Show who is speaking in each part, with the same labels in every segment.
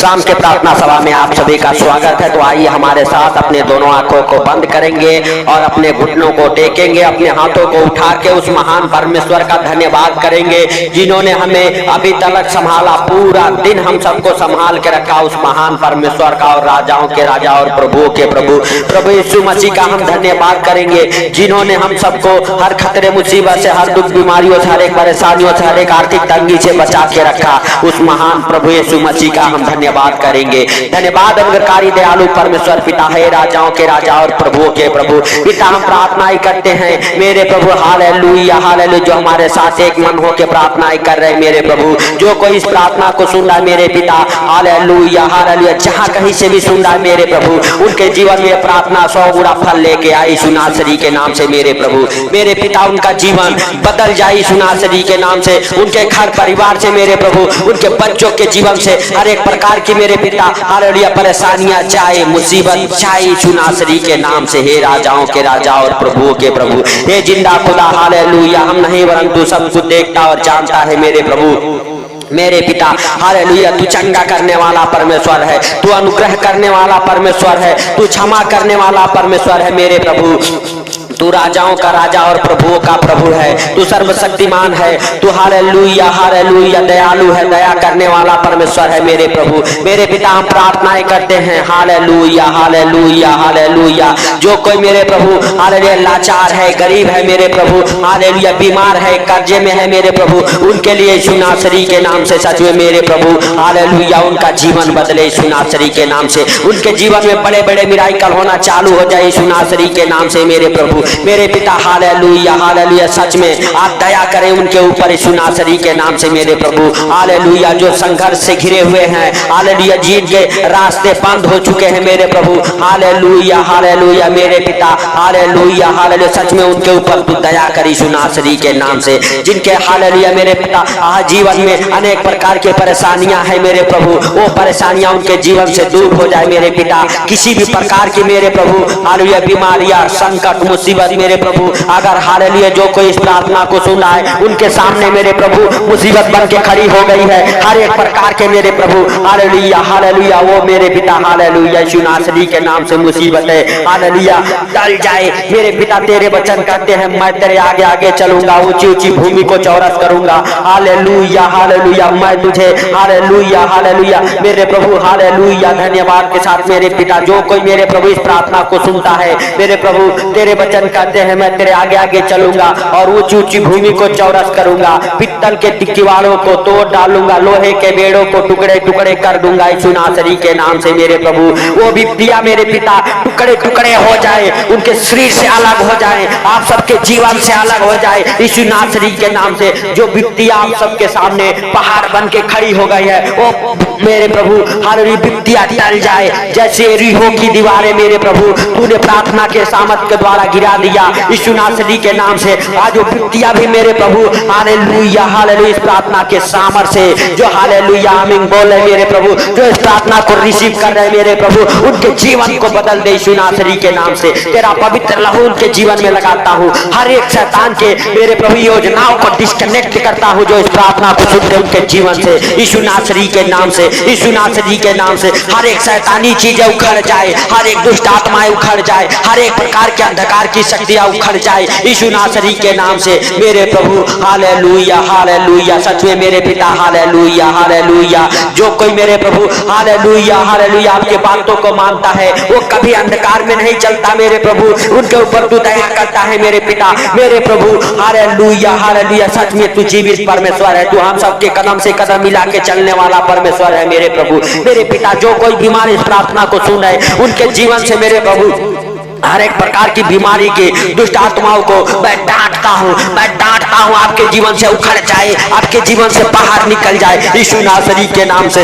Speaker 1: शाम के प्रार्थना सभा में आप सभी का स्वागत है। तो आइए हमारे साथ अपने दोनों आंखों को बंद करेंगे और अपने घुटनों को टेकेंगे, अपने हाथों को उठा के उस महान परमेश्वर का धन्यवाद करेंगे जिन्होंने हमें अभी तक संभाला, पूरा दिन हम सबको संभाल के रखा। उस महान परमेश्वर का और राजाओं के राजा और प्रभुओं के प्रभु प्रभु यीशु मसीह का हम धन्यवाद करेंगे जिन्होंने हम सबको हर खतरे मुसीबत से, हर दुख बीमारियों से, हर एक परेशानियों से, हर एक आर्थिक तंगी से बचा के रखा। उस महान प्रभु यीशु मसीह का हम धन्यवाद करेंगे। धन्यवाद अनुग्रहकारी दयालु परमेश्वर पिता है, राजाओं के राजा और प्रभुओं के प्रभु पिता, हम प्रार्थनाएं करते हैं मेरे प्रभु। हालेलुया हालेलुया, जो हमारे साथ एक मन हो के प्रार्थनाएं कर रहे हैं मेरे प्रभु, जो कोई इस प्रार्थना को सुन रहा है मेरे पिता, हालेलुया हालेलुया, जहां कहीं से भी सुन रहा है मेरे प्रभु, उनके जीवन में प्रार्थना 100 गुना फल लेके आई यीशु नासरी के नाम से मेरे प्रभु। मेरे पिता, उनका जीवन बदल जाए यीशु नासरी के नाम से, उनके घर परिवार से मेरे प्रभु, उनके बच्चों के जीवन से हर एक प्रकार की मेरे पिता हालेलुया परेशानियां चाहे, मुसीबत चाहे यीशु नासरी के नाम से। हे राजाओं के राजा और प्रभुओं के प्रभु, हे जिंदा खुदा हालेलुया, हम नहीं परंतु सब कुछ देखता और जानता है मेरे प्रभु। मेरे पिता हालेलुया, तू चंगा करने वाला परमेश्वर है, तू अनुग्रह करने वाला परमेश्वर है, तू क्षमा करने वाला परमेश्वर है मेरे प्रभु। तू राजाओं का राजा और प्रभुओं का प्रभु है, तू सर्वशक्तिमान है, तू हालेलुया हालेलुया दयालु है, दया करने वाला परमेश्वर है मेरे प्रभु। मेरे पिता, हम प्रार्थनाएं करते हैं हालेलुया हालेलुया हालेलुया, जो कोई मेरे प्रभु हालेलुया लाचार है, गरीब है मेरे प्रभु, हालेलुया बीमार है, कर्जे में है मेरे प्रभु, उनके लिए यीशु नासरी के नाम से सच में मेरे प्रभु हालेलुया उनका जीवन बदले यीशु नासरी के नाम से, उनके जीवन में बड़े बड़े मिराकल होना चालू हो जाए यीशु नासरी के नाम से मेरे प्रभु। मेरे पिता हालेलुया हालेलुया, सच में आप दया करें उनके ऊपर यीशु नासरी के नाम से मेरे प्रभु हालेलुया। जो संघर्ष से घिरे हुए हैं हालेलुया, जीत के रास्ते बंद हो चुके हैं मेरे प्रभु हालेलुया हालेलुया, मेरे पिता हालेलुया हालेलुया, सच में उनके ऊपर तू दया कर यीशु नासरी के नाम से। जिनके हालेलुया मेरे पिता जीवन में अनेक प्रकार की परेशानियां हैं मेरे प्रभु, वो परेशानियां उनके जीवन से दूर हो जाए मेरे पिता। किसी भी प्रकार की मेरे प्रभु हालेलुया बीमारियां, संकट, मुसीबत मेरे प्रभु, अगर हालेलुया जो कोई इस प्रार्थना को सुन रहा है उनके सामने मेरे प्रभु मुसीबत बन के खड़ी हो गई है, हर एक प्रकार के मेरे प्रभु हालेलुया हालेलुया, वो मेरे पिता हालेलुया यीशु नासरी के नाम से मुसीबत है हालेलुया टल जाए मेरे पिता। तेरे वचन कहते हैं मैं तेरे आगे आगे चलूंगा, ऊंची ऊंची भूमि को चौरस करूंगा हालेलुया हालेलुया, मैं तुझे हालेलुया हालेलुया मेरे प्रभु हालेलुया धन्यवाद के साथ मेरे पिता। जो कोई मेरे प्रभु इस प्रार्थना को सुनता है मेरे प्रभु, तेरे वचन कहते हैं मैं तेरे आगे आगे चलूंगा और ऊंची ऊंची भूमि को चौरस करूंगा, पित्तल के दीवारों को तोड़ डालूंगा, लोहे के बेड़ों को टुकड़े टुकड़े कर दूंगा यीशु नासरी के नाम से मेरे प्रभु। वो विपत्तियां मेरे पिता टुकड़े टुकड़े हो जाए, उनके शरीर से अलग हो जाए, आप सबके जीवन से अलग हो जाए यीशु नासरी के नाम से। जो विपत्तियां आप सबके सामने पहाड़ बन के खड़ी हो गई है वो मेरे प्रभु हालेलुया विपत्तियां टल जाए, जैसे यरीहो की दीवारें मेरे प्रभु तूने प्रार्थना के सामर्थ के द्वारा गिरा दिया यीशु नासरी के नाम से। आज वो विपत्तियां भी मेरे प्रभु हालेलुया हालेलुया इस प्रार्थना के सामर्थ से जो हालेलुया आमीन बोले मेरे प्रभु, जो इस प्रार्थना को रिसीव कर रहे मेरे प्रभु, उनके जीवन को बदल दे यीशु नासरी के नाम से। तेरा पवित्र लहू उनके जीवन में लगाता हूँ, हर एक शैतान के मेरे प्रभु योजनाओं को डिस्कनेक्ट करता हूँ जो इस प्रार्थना को सुनते उनके जीवन से यीशु नासरी के नाम से, यीशु नासरी के नाम से। हर एक शैतानी चीजें उखड़ जाए, हर एक दुष्ट आत्माएं उखड़ जाए, हर एक प्रकार के अंधकार की शक्तियां उखड़ जाए यीशु नासरी के नाम से मेरे प्रभु हालेलुया हालेलुया, सच में मेरे पिता हालेलुया हालेलुया। जो कोई मेरे प्रभु हालेलुया हालेलुया आपके बातों को मानता है वो कभी अंधकार में नहीं चलता मेरे प्रभु, उनके ऊपर तू दया करता है मेरे पिता मेरे प्रभु हालेलुया हालेलुया। सच में तू जीवित परमेश्वर है, तू हम सबके कदम से कदम मिला के चलने वाला परमेश्वर है मेरे प्रभु मेरे पिता। जो कोई बीमार इस प्रार्थना को सुन रहे उनके जीवन से मेरे प्रभु हर एक प्रकार की बीमारी के दुष्ट आत्माओं को मैं डांटता हूँ, मैं डांटता हूँ, आपके जीवन से उखड़ जाए, आपके जीवन से बाहर निकल जाए यीशु नासरी के नाम से,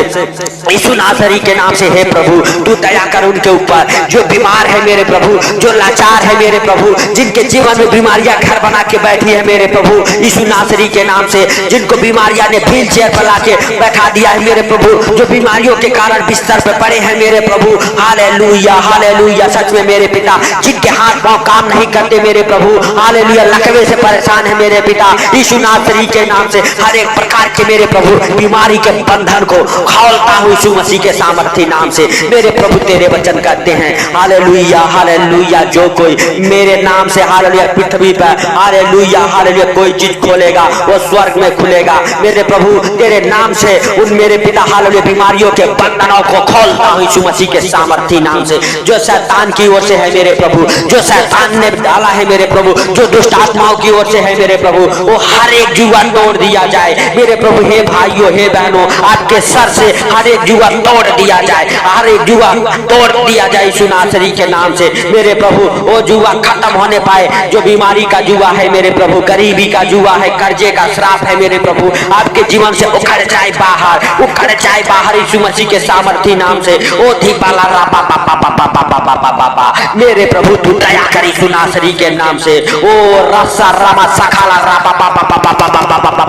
Speaker 1: यीशु नासरी के नाम से। हे प्रभु तू दया कर उनके ऊपर, जो बीमार है मेरे प्रभु, जो लाचार है मेरे प्रभु, जिनके जीवन में बीमारियां घर बना के बैठी है मेरे प्रभु यीशु नासरी के नाम से, जिनको बीमारियां ने व्हील चेयर पर ला के बैठा दिया है मेरे प्रभु, जो बीमारियों के कारण बिस्तर पर पड़े हैं मेरे प्रभु हालेलुया हालेलुया। सच में मेरे पिता जिनके हाथ पांव काम नहीं करते मेरे प्रभु, हालेलुया, लकवे से परेशान है मेरे पिता, यीशु नासरी के नाम से हर एक प्रकार के मेरे प्रभु बीमारी के बंधन को खोलता हूँ यीशु मसीह के सामर्थी नाम से मेरे प्रभु। तेरे वचन कहते हैं हालेलुया हालेलुया, जो कोई मेरे नाम से हालेलुया पृथ्वी पर हालेलुया हालेलुया कोई चीज खोलेगा वो स्वर्ग में खुलेगा मेरे प्रभु। तेरे नाम से उन मेरे पिता हालेलुया बीमारियों के बंधनों को खोलता हूँ यीशु मसीह के सामर्थी नाम से। जो शैतान की ओर से है मेरे प्रभु, जो शैतान ने डाला है मेरे प्रभु, जो दुष्ट आत्माओं की ओर से है मेरे प्रभु, वो हर एक जुआ तोड़ दिया जाए मेरे प्रभु। हे भाइयों हे बहनों, आपके सर से हर एक जुआ तोड़ दिया जाए, हर एक जुआ तोड़ दिया जाए यीशु नासरी के नाम से मेरे प्रभु। वो जुआ खत्म होने पाए, जो बीमारी का जुआ है मेरे प्रभु, गरीबी का जुआ है, कर्जे का श्राप है मेरे प्रभु, आपके जीवन से उखड़ जाए बाहर, उखड़ जाए बाहर यीशु मसीह के सामर्थी नाम से। ओ धीपाला रापा पापा पापा पापा पापा पापा मेरे प्रभु, तू दया कर यीशु नासरी के नाम से। ओ रसा रामा सखाला रापा पापा पापा पापा पापा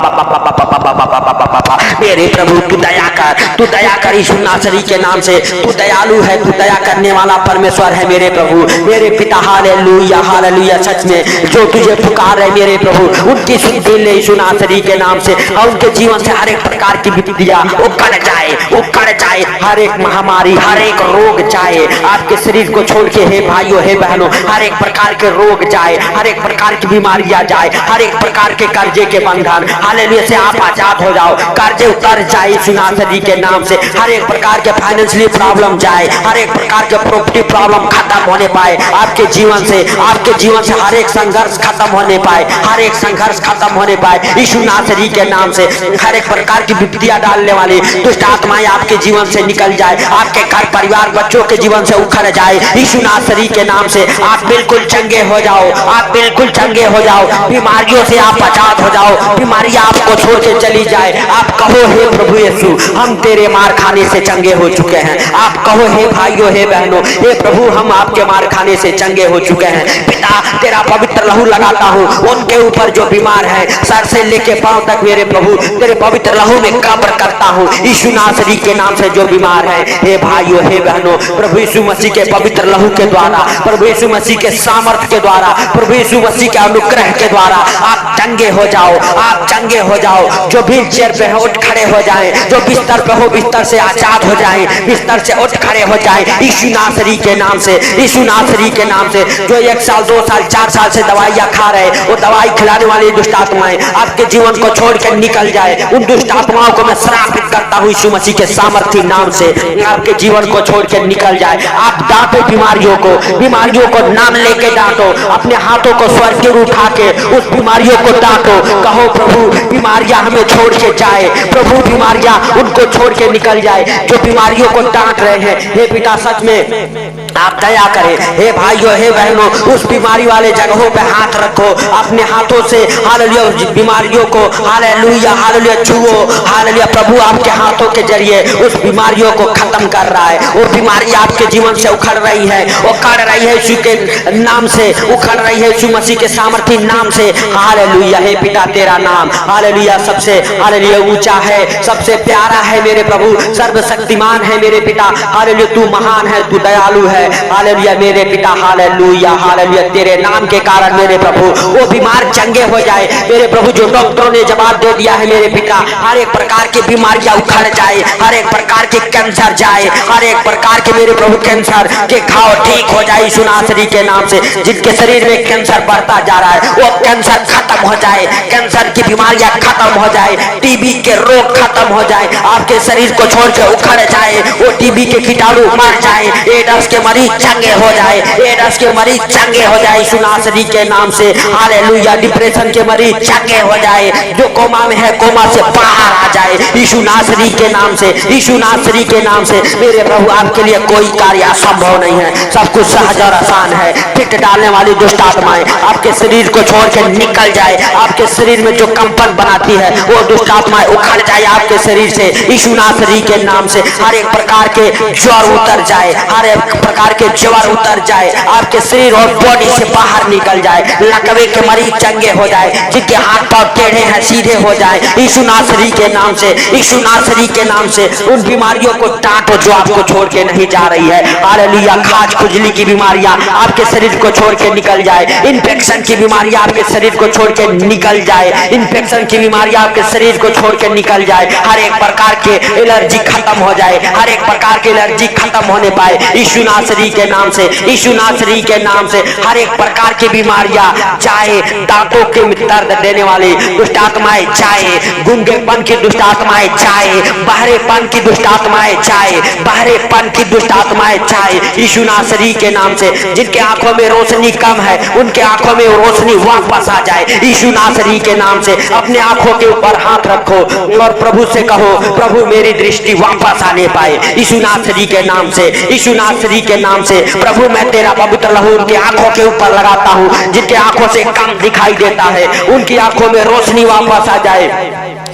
Speaker 1: पापा पापा मेरे प्रभु, तू दया कर, तू दया कर यीशु नासरी के नाम से। तू दयालु है, तू दया करने वाला परमेश्वर है मेरे प्रभु, मेरे पिता हालेलुया हालेलुया। सच में जो तुझे पुकार है मेरे प्रभु, उनकी सुन ले यीशु नासरी के नाम से, और उनके जीवन से हर एक प्रकार की विपत्तियां उखड़ जाए, उखड़ जाए, हर एक महामारी हर एक रोग जाए आपके शरीर को छोड़ के। हे भाइयों हे बहनों, हर एक प्रकार के रोग जाए, हर एक प्रकार की बीमारियां जाए, हर एक प्रकार के कर्जे के बंधन हालेलुया से आप आजाद हो जाओ, कर्जे उतर जाए यीशु नासरी के नाम से। हर एक प्रकार के फाइनेंशियली प्रॉब्लम जाए, हर एक प्रकार के प्रॉपर्टी प्रॉब्लम खत्म होने पाए आपके जीवन से, आपके जीवन से हर एक संघर्ष खत्म होने पाए, हर एक संघर्ष खत्म होने पाए यीशु नासरी के नाम से। हर एक प्रकार की विपत्तियां डालने वाली दुष्ट आत्माएं आपके जीवन से निकल जाए, आपके घर परिवार बच्चों के जीवन से उखड़ जाए यीशु नासरी के नाम से। आप बिल्कुल चंगे हो जाओ, आप बिल्कुल चंगे हो जाओ, बीमारियों से आप आजाद हो जाओ, बीमारियां आपको छोड़ के चली जाए। आप कहो हे प्रभु यीशु, हम तेरे मार खाने से चंगे हो चुके हैं। आप कहो हे भाइयों हे बहनों, हे प्रभु हम आपके मार खाने से चंगे हो चुके हैं। पिता तेरा पवित्र लहू लगाता हूँ उनके ऊपर जो बीमार है, सर से लेके पांव तक मेरे प्रभु तेरे पवित्र लहू में कब्र करता हूँ यीशु नासरी के नाम से। जो बीमार है हे भाइयों हे बहनों, प्रभु यीशु मसीह के पवित्र लहू के द्वारा, प्रभु यीशु मसीह के सामर्थ्य के द्वारा, प्रभु यीशु मसीह के अनुग्रह के द्वारा आप चंगे हो जाओ, आप चंगे हो जाओ। जो व्हील चेयर पे हो उठ खड़े हो जाए, जो बिस्तर पे हो बिस्तर से आजाद हो जाए, बिस्तर से उठ खड़े हो जाए यीशु नासरी के नाम से, यीशु नासरी के नाम से। जो 1 साल 2 साल 4 साल से दवाइयां खा रहे, वो दवाई खिलाने वाली दुष्ट आत्माएं आपके जीवन को छोड़ कर निकल जाए। उन दुष्ट आत्माओं को मैं श्रापित करता हूँ यीशु मसीह के सामर्थी नाम से, आपके जीवन को छोड़ कर निकल जाए। आप डांटो बीमारियों को, बीमारियों को नाम लेके डांटो, अपने हाथों को स्वर्ग की ओर उठा के उस बीमारियों को डांटो। कहो प्रभु बीमारियां हमें छोड़ के जाए, प्रभु बीमारियां उनको छोड़ के निकल जाए जो बीमारियों को डांट रहे हैं। हे पिता सच में आप दया करें, हे भाइयों हे बहनों, उस बीमारी वाले जगहों पे हाथ रखो, अपने हाथों से हालेलुया उस बीमारियों को हालेलुया हालेलुया छुओ, हालेलुया। प्रभु आपके हाथों के जरिए उस बीमारियों को खत्म कर रहा है। वो बीमारी आपके जीवन से उखड़ रही है, उखड़ रही है यीशु के नाम से, उखड़ रही है यीशु मसीह के सामर्थी नाम से। हालेलुया। हे पिता तेरा नाम हालेलुया सबसे हालेलुया ऊंचा है, सबसे प्यारा है मेरे प्रभु, सर्वशक्तिमान है मेरे पिता। हालेलुया तू महान है, तू दयालु है। हालेलुया मेरे पिता हालेलुया हालेलुया। तेरे नाम के कारण मेरे प्रभु वो बीमार चंगे हो जाए मेरे प्रभु। जो डॉक्टरों ने जवाब दे दिया है मेरे पिता, हर एक प्रकार की बीमारियां उखड़ जाए, हर एक प्रकार के कैंसर जाए, हर एक प्रकार के मेरे प्रभु कैंसर के घाव ठीक हो जाए यीशु नासरी के नाम से। जिनके शरीर में कैंसर बढ़ता जा रहा है वो कैंसर खत्म हो जाए, कैंसर की बीमारियां खत्म हो जाए, टीबी के रोग खत्म हो जाए, आपके शरीर को छोड़ के उखड़ जाए, वो टीबी के कीटाणु मर जाए, एड्स के मरीज चंगे हो जाए, एड्स के मरीज चंगे हो जाए यीशु नासरी के नाम से। हालेलुया डिप्रेशन के मरीज चंगे हो जाए, जो कोमा में है कोमा से बाहर आ जाए यीशु नासरी के नाम से, यीशु नासरी के नाम से। मेरे प्रभु आपके लिए कोई कार्य असंभव नहीं है, सब कुछ सहज और आसान है। फिट डालने वाली दुष्ट आत्माएं आपके शरीर को छोड़ के निकल जाए, आपके शरीर में जो कंपन बनाती है वो दुष्ट आत्माएं उखड़ जाए आपके शरीर से यीशु नासरी के नाम से। हर एक प्रकार के ज्वर उतर जाए, हर एक प्रकार प्रकार के जबर उतर जाए, आपके शरीर और बॉडी से बाहर निकल जाए। लकवे के मरीज चंगे हो जाए, जिनके हाथ पांव टेढ़े हैं सीधे हो जाए यीशु नासरी के नाम से, यीशु नासरी के नाम से। उन बीमारियों को टाटो जो आपको छोड़ के नहीं जा रही है। हालेलुया। खाज खुजली की बीमारियां आपके शरीर को छोड़ के निकल जाए। इन्फेक्शन की बीमारियां आपके शरीर को छोड़ के निकल जाए। इन्फेक्शन की बीमारियां आपके शरीर को छोड़ के निकल जाए। हर एक प्रकार के एलर्जी खत्म हो जाए, हर एक प्रकार की एलर्जी खत्म होने पाए यीशु नासरी के नाम से, यीशु नासरी के नाम से। हर एक प्रकार की बीमारियां चाहे दांतों के दर्द देने वाली दुष्ट आत्माएं, चाहे गूंगेपन की दुष्ट आत्माएं, चाहे बहरेपन की दुष्ट आत्माएं, चाहे बहरेपन की दुष्ट आत्माएं, चाहे यीशु नासरी के नाम से। जिनके आंखों में रोशनी कम है उनके आंखों में रोशनी वापस आ जाए यीशु नासरी के नाम से। अपने आंखों के ऊपर हाथ रखो और प्रभु से कहो, प्रभु मेरी दृष्टि वापस आने पाए यीशु नासरी के नाम से, यीशु नासरी के नाम से। प्रभु मैं तेरा पवित्र लहू उनकी आंखों के ऊपर लगाता हूँ। जिनके आंखों से कम दिखाई देता है उनकी आंखों में रोशनी वापस आ जाए,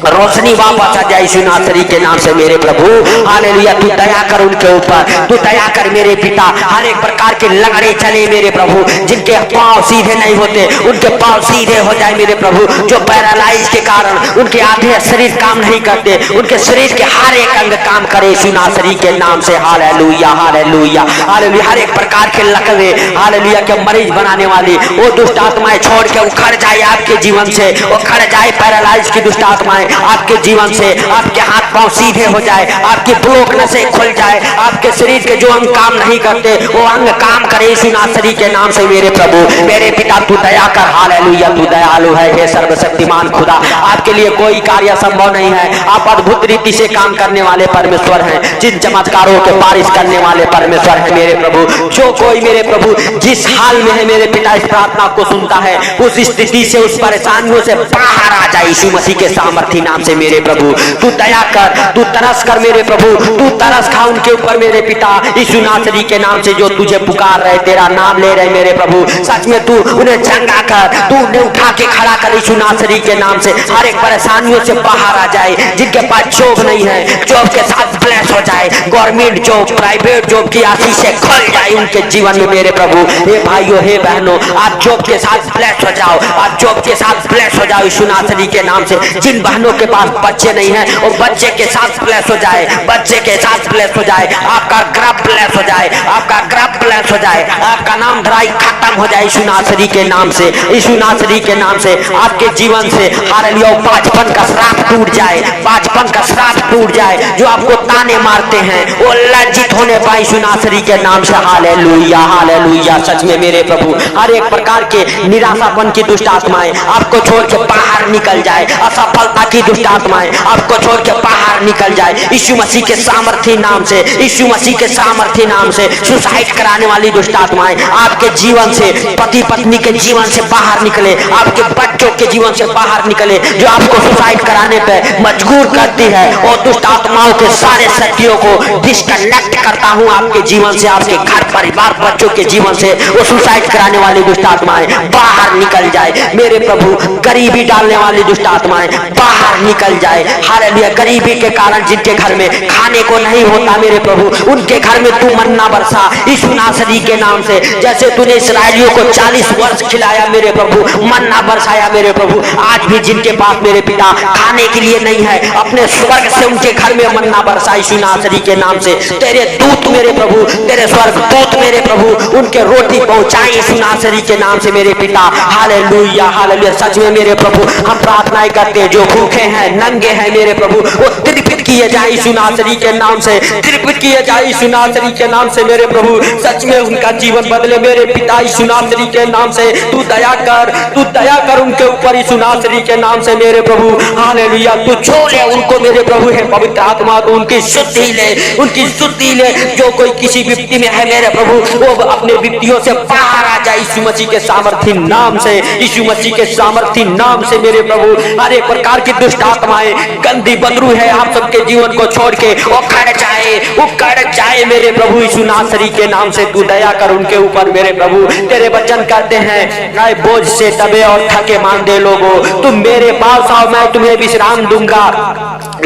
Speaker 1: रोशनी वापस आ जाए यीशु नासरी के नाम से मेरे प्रभु। हालेलुया। तू दया कर उनके ऊपर, तू दया कर मेरे पिता। हर एक प्रकार के लगड़े चले मेरे प्रभु, जिनके पांव सीधे नहीं होते उनके पांव सीधे हो जाए मेरे प्रभु। जो पैरालाइज के कारण उनके आधे शरीर काम नहीं करते, उनके शरीर के हर एक अंग काम करे यीशु नासरी के नाम से। Hallelujah, hallelujah, hallelujah. हर एक प्रकार के लकवे हालेलुया के मरीज बनाने वाली वो दुष्ट आत्माएं छोड़ के उखड़ जाए आपके जीवन से, उखड़ जाए पैरालाइज की दुष्ट आत्माएं आपके जीवन से। आपके हाथ पांव सीधे हो जाए, आपकी ब्लॉक नसें खुल जाए, आपके शरीर के जो अंग काम नहीं करते वो अंग काम करे यीशु नासरी के नाम से मेरे प्रभु। मेरे पिता तू दया कर। हालेलुया। तू दयालु है हे सर्वशक्तिमान खुदा, आपके लिए कोई कार्य संभव नहीं है। आप अद्भुत रीति से काम करने वाले परमेश्वर हैं, जिन चमत्कारों के बारिश करने वाले परमेश्वर है मेरे प्रभु। जो कोई मेरे प्रभु जिस हाल में है मेरे पिता इस प्रार्थना को सुनता है, उस स्थिति से उस परेशानियों से बाहर आ जाए यीशु मसीह के सामर्थी नाम से मेरे प्रभु। तू दया कर, तू तरस कर मेरे प्रभु, तू तरस खा उनके ऊपर मेरे पिता यीशु नासरी के नाम से। जो तुझे पुकार रहे, तेरा नाम ले रहे मेरे प्रभु, सच में तू उन्हें चंगा कर, तू उन्हें उठा के खड़ा कर यीशु नासरी के नाम से। हर एक परेशानियों से बाहर आ जाए। जिनके पास जॉब नहीं है जॉब के साथ ब्लेस हो जाए, गवर्नमेंट जॉब प्राइवेट जॉब की आशीष से खुल जाए उनके जीवन में मेरे प्रभु। हे भाइयों हे बहनों, आप जॉब के साथ ब्लेस हो जाओ, आप जॉब के साथ ब्लेस हो जाओ यीशु नासरी के नाम से। जिन बहनों के पास बच्चे नहीं है और बच्चे के साथ ब्लेस हो जाए, बच्चे के साथ ब्लेस हो जाए, आपका ग्रह ब्लेस हो जाए, आपका ग्रह ब्लेस हो जाए, आपका नाम धराई खत्म हो जाए यीशु नासरी के नाम से, यीशु नासरी के नाम से। आपके जीवन से हालेलुया बाजपन का श्राप टूट जाए, बाजपन का श्राप टूट जाए। जो आपको ताने मारते हैं वो लज्जित होने पाए यीशु नासरी के नाम से। Hallelujah, hallelujah. सच में मेरे प्रभु हर एक प्रकार के निराशापन की दुष्ट आत्माएं आपको छोड़ के बाहर निकल जाए, असफलता की दुष्ट आत्माएं आपको छोड़ के बाहर निकल जाए यीशु मसीह के सामर्थी नाम से, यीशु मसीह के सामर्थी नाम से। सुसाइड कराने वाली दुष्ट आत्माएं आपके जीवन से, पति पत्नी के जीवन से बाहर निकले, आपके बच्चों के जीवन से बाहर निकले, जो आपको सुसाइड कराने पे मजबूर करती है। और दुष्ट आत्माओं के सारे शक्तियों को डिस्कनेक्ट करता हूँ आपके जीवन से, आपके घर परिवार बच्चों के जीवन से। वो सुसाइड कराने वाली दुष्ट आत्माएं बाहर निकल जाए मेरे प्रभु। गरीबी डालने वाली दुष्ट आत्माएं बाहर निकल जाए। हालेलुया। गरीबी के कारण जिनके घर में खाने को नहीं होता मेरे प्रभु, उनके घर में तू मन्ना बरसा यीशु नासरी के नाम से। जैसे तूने इस्राएलियों को 40 वर्ष खिलाया मेरे प्रभु, मन्ना बरसाया मेरे प्रभु, आज भी जिनके पास मेरे पिता खाने के लिए नहीं है, अपने स्वर्ग से उनके घर में मन्ना बरसा यीशु नासरी के नाम से। तेरे दूत मेरे प्रभु, तेरे स्वर्ग दूत मेरे प्रभु उनके रोटी पहुंचाए यीशु नासरी के नाम से मेरे पिता। Hallelujah, hallelujah. सच में मेरे प्रभु हम प्रार्थनाएं करते हैं, जो भूखे हैं नंगे हैं मेरे प्रभु वो तृप्त किए जाए यीशु नासरी के नाम से, तृप्त किए जाए यीशु नासरी के नाम से मेरे प्रभु। सच में उनका जीवन बदले मेरे पिता यीशु नासरी के नाम से। तू दया कर, तू दया कर उनके ऊपर यीशु नासरी के नाम से मेरे प्रभु। हालेलुया। तू छू ले उनको मेरे प्रभु है पवित्र आत्मा, तो उनकी शुद्धि ले, उनकी शुद्धि ले। जो कोई किसी विपत्ति में है मेरे प्रभु वो अपने विपत्तियों से बाहर आ जाए यीशु मसीह के सामर्थी नाम से, यीशु मसीह के सामर्थी नाम से मेरे प्रभु। हर एक प्रकार की दुष्ट आत्माएं गंदी बदरू है आप सबके जीवन को छोड़ के उखड़ जाए मेरे प्रभु यीशु नासरी के नाम से। तू दया कर उनके ऊपर मेरे प्रभु। तेरे वचन कहते हैं आए बोझ से दबे और थके मांदे लोगों, तुम मेरे पास आओ मैं तुम्हें विश्राम दूंगा।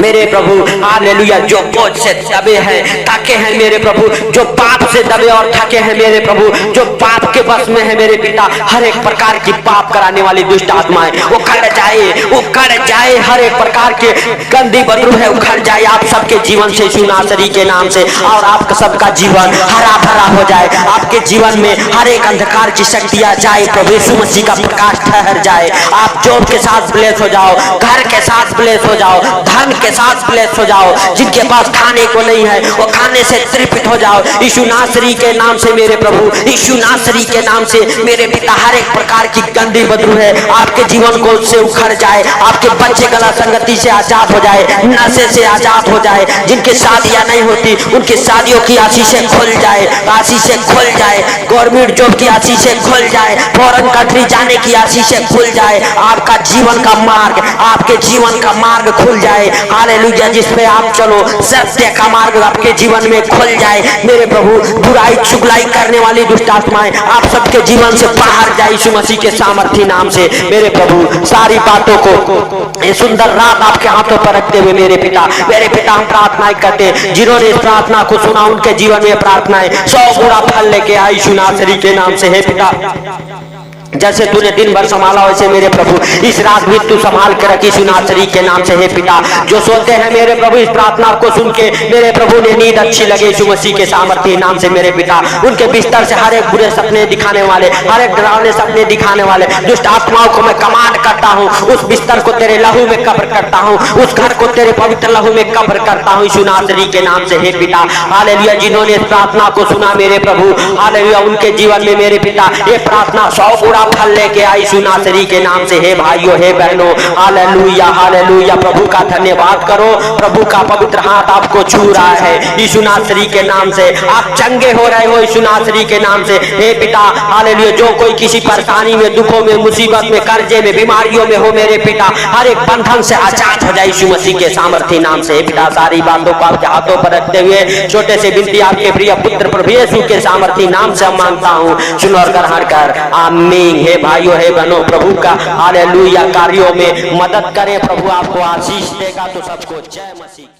Speaker 1: मेरे प्रभु हालेलुया, जो बोझ से दबे हैं थके हैं मेरे प्रभु, जो पाप से दबे और थके हैं मेरे प्रभु, जो पाप के बस में है मेरे पिता, हर एक प्रकार की पाप कराने वाली दुष्ट आत्माएं उखड़ जाए, हर एक प्रकार के गंदी बदबू है उखड़ जाए आप सबके जीवन से यीशु नासरी के नाम से, और आपका सबका जीवन हरा भरा हो जाए, आपके जीवन में हर एक अंधकार की शक्तियां जाए, प्रभु यीशु मसीह का प्रकाश ठहर जाए, आप जॉब के साथ ब्लेस हो जाओ, घर के साथ ब्लेस हो जाओ, धन के साथ ब्लेस हो जाओ, जिनके पास खाने को नहीं है वो खाने से तृप्त हो जाओ यीशु नासरी के नाम से मेरे प्रभु, यीशु नासरी के नाम से मेरे पिता, हर एक प्रकार की गंदी बदबू है आपके जीवन को उससे उखड़ जाए, आपके बच्चे गलत संगति से आजाद हो जाए, नशे से आजाद हो जाए, जिनकी शादियां नहीं होती उनकी शादियों की आशीषें खुल जाए, आशीषें खुल जाए, गवर्नमेंट जॉब की आशीषें खुल जाए, फॉरेन कंट्री जाने की आशीषें खुल जाए, आपका जीवन का मार्ग, आपके जीवन का मार्ग खुल जाए, हालेलुया, जिस पे आप चलो सत्य का मार्ग आपके जीवन में खुल जाए मेरे प्रभु, बुराई चुगलाई करने वाली दुष्ट आत्माएं आप सबके जीवन से बाहर जाए यीशु मसीह के सामर्थी नाम से मेरे प्रभु, सारी बातों को ये सुंदर रात आपके हाथों पर रखते हुए मेरे पिता हम प्रार्थनाएं करते, जिन्होंने इस प्रार्थना को सुना उनके जीवन में प्रार्थनाएं 100 गुना फल लेके आई यीशु नासरी के नाम से। हे पिता, जैसे तूने दिन भर संभाला वैसे मेरे प्रभु इस रात भी तू संभाल के रखी यीशु नासरी के नाम से। हे पिता, जो सोते हैं मेरे प्रभु इस प्रार्थना को सुन के मेरे प्रभु ने नींद अच्छी लगे यीशु मसीह के सामर्थ्य नाम से मेरे पिता, उनके बिस्तर से हर एक बुरे सपने दिखाने वाले, हर एक डरावने सपने दिखाने वाले दुष्ट आत्माओं को मैं कमांड करता हूँ, उस बिस्तर को तेरे लहू में कब्र करता हूँ, उस घर को तेरे पवित्र लहू में कब्र करता हूँ यीशु नासरी के नाम से। हे पिता हालेलुया, जिन्होंने इस प्रार्थना को सुना मेरे प्रभु हालेलुया, उनके जीवन में मेरे पिता ये प्रार्थना 100 गुना फल लेके आई यीशु नासरी के नाम से। हे भाइयों, हे बहनों, हालेलुया हालेलुया, प्रभु का धन्यवाद करो, प्रभु का पवित्र हाथ आपको छू रहा है यीशु नासरी के नाम से, आप चंगे हो रहे हो यीशु नासरी के नाम से। हे पिता हालेलुया, जो कोई किसी परेशानी में, दुखों में, मुसीबत में, कर्जे में, बीमारियों में हो मेरे पिता, हर एक बंधन से आजाद हो जाए यीशु मसीह के सामर्थ्य नाम से। हे पिता, सारी बातों को आपके हाथों पर रखते हुए छोटे से विनती आपके प्रिय पुत्र प्रभु यीशु के सामर्थ्य नाम से मांगता हूँ, सुनो और ग्रहण कर, आमीन। हे भाइयों, हे बहनों, प्रभु का हालेलुया कार्यों में मदद करें, प्रभु आपको आशीष देगा। तो सबको जय मसीह।